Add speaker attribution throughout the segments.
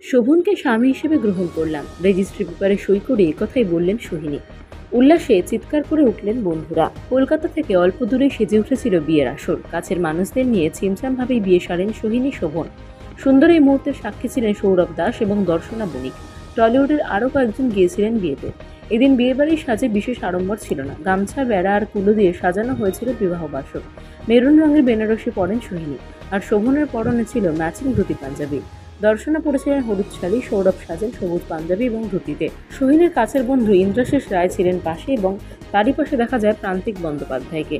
Speaker 1: শোভনকে স্বামী হিসেবে গ্রহণ করলাম, রেজিস্ট্রি পেপারে সই করে একথাই বললেন সোহিনী। উল্লাসে চিৎকার করে উঠলেন বন্ধুরা। কলকাতা থেকে অল্প দূরে সেজে উঠেছিল বিয়ের আসর। কাছের মানুষদের নিয়ে ছিমছামভাবেই বিয়ে সারেন সোহিনী শোভন। সুন্দর এই মুহূর্তের সাক্ষী ছিলেন সৌরভ দাস এবং দর্শনা বণিক। টলিউডের আরও কয়েকজন গিয়েছিলেন বিয়েতে। এদিন বিয়েবাড়ির সাজে বিশেষ আড়ম্বর ছিল না। গামছা, বেড়া আর কুলো দিয়ে সাজানো হয়েছিল বিবাহ বাসর। মেরুন রঙের বেনারসি পরেন সোহিনী, আর শোভনের পরনে ছিল ম্যাচিং ধুতি পাঞ্জাবি। দর্শনা পড়েছিলেন হলুদ শাড়ি, সৌরভ সাজেন সবুজ পাঞ্জাবি এবং ধুতিতে। সোহিনীর কাছের বন্ধু ইন্দ্রাশিস রায় ছিলেন পাশে এবং তারই পাশে দেখা যায় প্রান্তিক বন্দ্যোপাধ্যায়কে।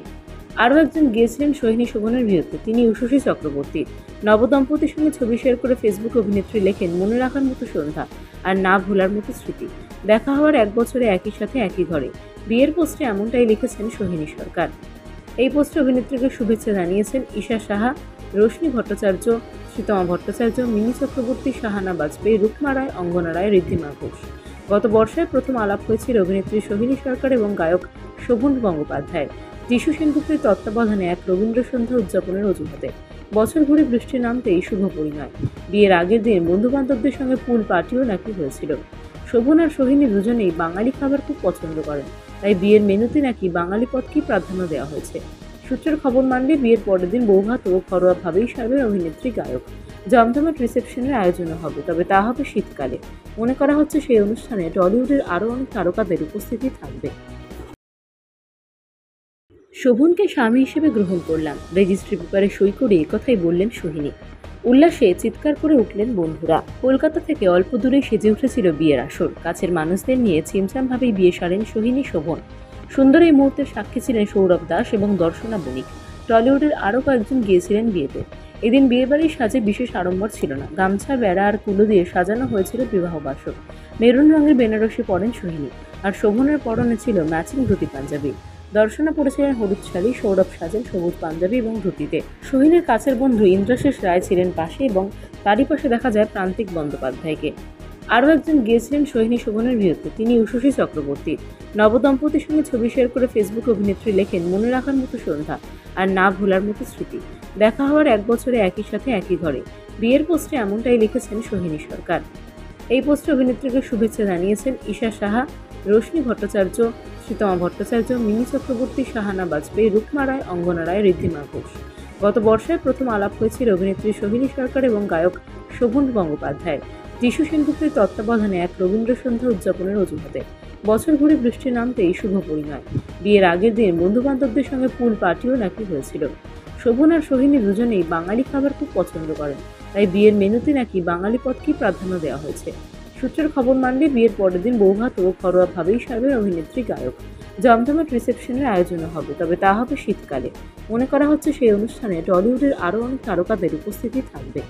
Speaker 1: আরও একজন গিয়েছিলেন সোহিনী শোভনের বিয়েতে, তিনি উষসী চক্রবর্তী। নবদম্পতির সঙ্গে ছবি শেয়ার করে ফেসবুক অভিনেত্রী লেখেন, মনে রাখার মতো সন্ধ্যা আর না ভোলার মতো স্মৃতি। দেখা হওয়ার 1 বছরে একই সাথে একই ঘরে। বিয়ের পোস্টে এমনটাই লিখেছেন সোহিনী সরকার। এই পোস্টে অভিনেত্রীকে শুভেচ্ছা জানিয়েছেন ঈশা সাহা, রোশনি ভট্টাচার্য, শ্রীতমা ভট্টাচার্য, মিনি চক্রবর্তী, শাহানা বাজপেয়ী, রুকমা রায়, অঙ্গনা রায়, ঋদ্ধিমা ঘোষ। গত বর্ষায় প্রথম আলাপ হয়েছিল অভিনেত্রী সোহিনী সরকার এবং গায়ক শোভন গঙ্গোপাধ্যায়। যিশু সেনগুপ্তের তত্ত্বাবধানে এক রবীন্দ্রসন্ধ্যা উদযাপনের অজুহাতে। বছর ঘুরে বৃষ্টি নামতেই শুভ পরিণয়। বিয়ের আগের দিন বন্ধু-বান্ধবদের সঙ্গে পুল পার্টিও নাকি হয়েছিল। শোভন আর সোহিনী দুজনেই বাঙালি খাবার খুব পছন্দ করেন, তাই বিয়ের মেনুতে নাকি বাঙালি পদকেই প্রাধান্য দেওয়া হয়েছে। সূত্রের খবর মানলে বিয়ের পরের দিন বৌভাত ও ঘরোয়াভাবেই সারবেন অভিনেত্রী গায়ক। জমজমাট রিসেপশনের আয়োজনও হবে, তবে তা হবে শীতকালে। মনে করা হচ্ছে সেই অনুষ্ঠানে টলিউডের আরও অনেক তারকাদের উপস্থিতি থাকবে। শোভনকে স্বামী হিসেবে গ্রহণ করলাম, রেজিস্ট্রি পেপারে সই করে একথাই বললেন সোহিনী। উল্লাসে চিৎকার করে উঠলেন বন্ধুরা। কলকাতা থেকে অল্প দূরে সেজে উঠেছিল বিয়ের আসর। কাছের মানুষদের নিয়ে ছিমছামভাবেই বিয়ে সারেন সোহিনী শোভন। সুন্দর এই মুহূর্তের সাক্ষী ছিলেন সৌরভ দাস এবং দর্শনা বণিক। টলিউডের আরও কয়েকজন গিয়েছিলেন বিয়েতে। এদিন বিয়েবাড়ির সাজে বিশেষ আড়ম্বর ছিল না। গামছা, বেড়া আর কুলো দিয়ে সাজানো হয়েছিল বিবাহ বাসর। মেরুন রঙের বেনারসি পরেন সোহিনী, আর শোভনের পরনে ছিল ম্যাচিং ধুতি পাঞ্জাবি। দর্শনা পড়েছিলেন হলুদ শাড়ি, সৌরভ সাজেন সবুজ পাঞ্জাবি এবং ধুতিতে। সোহিনীর কাছের বন্ধু ইন্দ্রাশিস রায় ছিলেন পাশে এবং তারই পাশে দেখা যায় প্রান্তিক বন্দ্যোপাধ্যায়কে। আরও একজন গিয়েছিলেন সোহিনী শোভনের বিয়েতে, তিনি উষসী চক্রবর্তী। নবদম্পতির সঙ্গে ছবি শেয়ার করে ফেসবুক অভিনেত্রী লেখেন, মনে রাখার মতো সন্ধ্যা আর না ভোলার মতো স্মৃতি। দেখা হওয়ার 1 বছরে একই সাথে একই ঘরে। বিয়ের পোস্টে এমনটাই লিখেছেন সোহিনী সরকার। এই পোস্টে অভিনেত্রীকে শুভেচ্ছা জানিয়েছেন ঈশা সাহা, রোশনি ভট্টাচার্য, শ্রীতমা ভট্টাচার্য, মিনি চক্রবর্তী, শাহানা বাজপেয়ী, রুকমা রায়, অঙ্গনা রায়, ঋদ্ধিমা ঘোষ। গত বর্ষায় প্রথম আলাপ হয়েছিল অভিনেত্রী সোহিনী সরকার এবং গায়ক শোভন গঙ্গোপাধ্যায়। যিশু সেনগুপ্তের তত্ত্বাবধানে এক রবীন্দ্রসন্ধ্যা উদযাপনের অজুহাতে। বছর ঘুরে বৃষ্টি নামতেই শুভ পরিণয়। বিয়ের আগের দিন বন্ধু-বান্ধবদের সঙ্গে পুল পার্টিও নাকি হয়েছিল। শোভন আর সোহিনী দুজনেই বাঙালি খাবার খুব পছন্দ করেন, তাই বিয়ের মেনুতে নাকি বাঙালি পদকেই প্রাধান্য দেওয়া হয়েছে। সূত্রের খবর মানলে বিয়ের পরের দিন বৌভাত ও ঘরোয়াভাবেই সারবেন অভিনেত্রী গায়ক। জমজমাট রিসেপশনের আয়োজনও হবে, তবে তা হবে শীতকালে। মনে করা হচ্ছে সেই অনুষ্ঠানে টলিউডের আরও অনেক তারকাদের উপস্থিতি থাকবে।